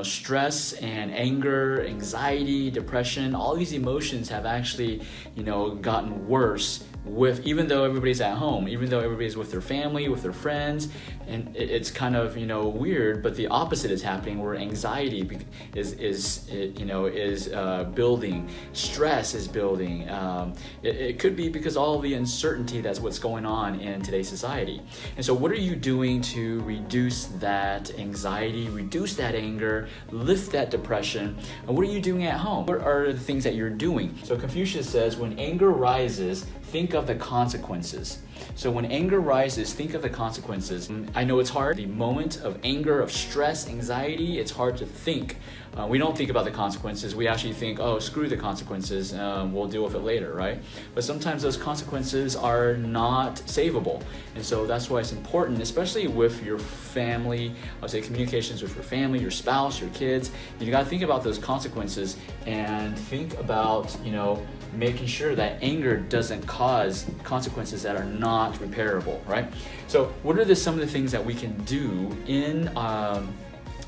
stress and anger, anxiety, depression, all these emotions have actually, gotten worse even though everybody's at home, even though everybody's with their family, with their friends, and it's kind of, weird, but the opposite is happening where anxiety is building, stress is building. It could be because all the uncertainty that's what's going on in today's society. And so what are you doing to reduce that anxiety, reduce that anger, lift that depression? And what are you doing at home? What are the things that you're doing? So Confucius says, when anger rises, think of the consequences. So when anger rises, think of the consequences. I know it's hard. The moment of anger, of stress, anxiety, it's hard to think. We don't think about the consequences. We actually think, oh, screw the consequences. We'll deal with it later, right? But sometimes those consequences are not savable. And so that's why it's important, especially with your family, I would say communications with your family, your spouse, your kids. You got to think about those consequences and think about, making sure that anger doesn't cause consequences that are not repairable, right? So what are some of the things that we can do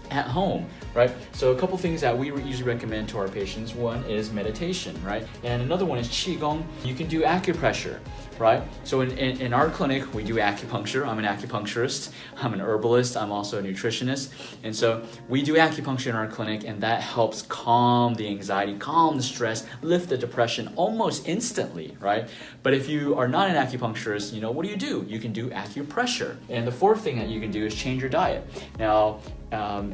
at home, right? So a couple things that we usually recommend to our patients. One is meditation, right? And another one is Qigong. You can do acupressure, right? So in our clinic, we do acupuncture. I'm an acupuncturist. I'm an herbalist. I'm also a nutritionist. And so we do acupuncture in our clinic, and that helps calm the anxiety, calm the stress, lift the depression almost instantly, right? But if you are not an acupuncturist, what do? You can do acupressure. And the fourth thing that you can do is change your diet. Now,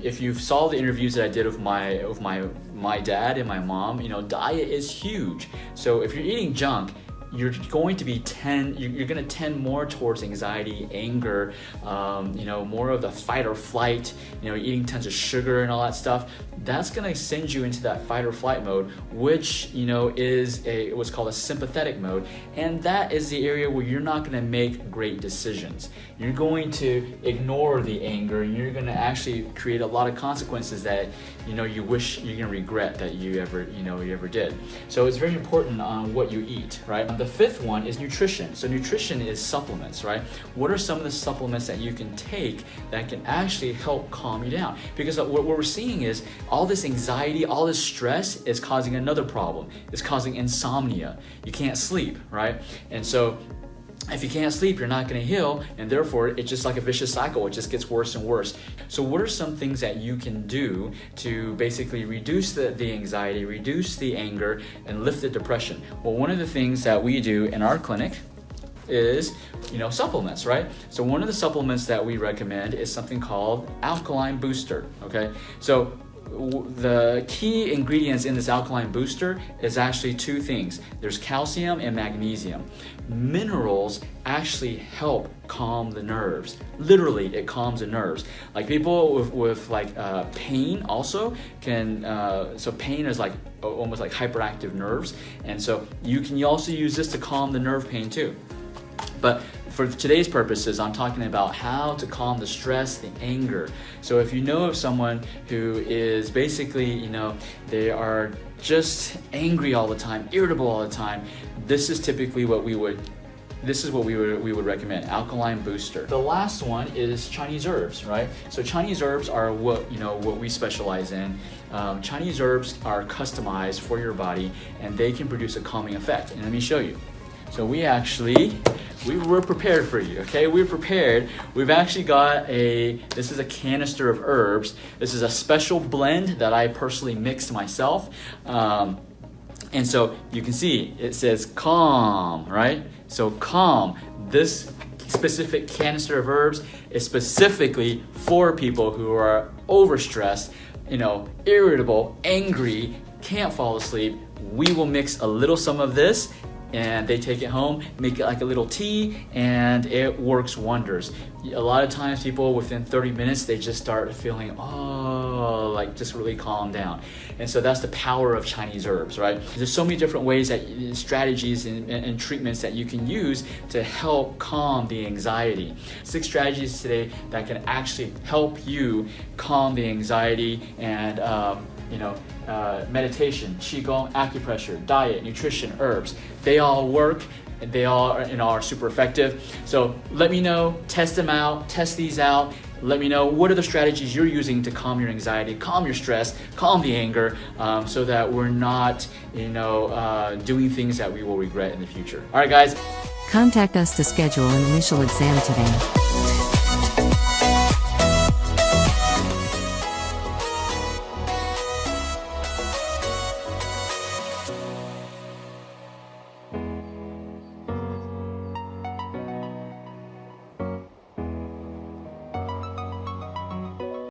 if you saw the interviews that I did with my dad and my mom, diet is huge. So if you're eating junk, you're going to tend more towards anxiety, anger, more of the fight or flight, eating tons of sugar and all that stuff. That's going to send you into that fight or flight mode, which, is what's called a sympathetic mode. And that is the area where you're not going to make great decisions. You're going to ignore the anger, and you're going to actually create a lot of consequences that, you wish you're going to regret that you ever did. So it's very important on what you eat, right? The fifth one is nutrition. So nutrition is supplements, right? What are some of the supplements that you can take that can actually help calm you down? Because what we're seeing is all this anxiety, all this stress is causing another problem. It's causing insomnia. You can't sleep, right? And so if you can't sleep, you're not going to heal, and therefore it's just like a vicious cycle. It just gets worse and worse. So what are some things that you can do to basically reduce the anxiety, reduce the anger, and lift the depression? Well, one of the things that we do in our clinic is, supplements, right? So one of the supplements that we recommend is something called Alkaline Booster, okay? So the key ingredients in this alkaline booster is actually two things. There's calcium and magnesium. Minerals actually help calm the nerves. Literally, it calms the nerves. Like people with pain also can, so pain is like almost like hyperactive nerves. And so you can also use this to calm the nerve pain too. But for today's purposes, I'm talking about how to calm the stress, the anger. So if you know of someone who is basically, they are just angry all the time, irritable all the time, this is typically what we would recommend, Alkaline Booster. The last one is Chinese herbs, right? So Chinese herbs are what we specialize in. Chinese herbs are customized for your body, and they can produce a calming effect. And let me show you. So we were prepared for you, okay? We're prepared. We've actually got this is a canister of herbs. This is a special blend that I personally mixed myself. And so you can see it says calm, right? So calm. This specific canister of herbs is specifically for people who are overstressed, irritable, angry, can't fall asleep. We will mix a little some of this, and they take it home, make it like a little tea, and it works wonders. A lot of times people within 30 minutes, they just start feeling, just really calm down. And so that's the power of Chinese herbs, right? There's so many different ways strategies and treatments that you can use to help calm the anxiety. 6 strategies today that can actually help you calm the anxiety and, meditation, Qigong, acupressure, diet, nutrition, herbs. They all work, and they all are super effective. So let me know, test these out, let me know what are the strategies you're using to calm your anxiety, calm your stress, calm the anger, so that we're not, doing things that we will regret in the future. All right, guys. Contact us to schedule an initial exam today.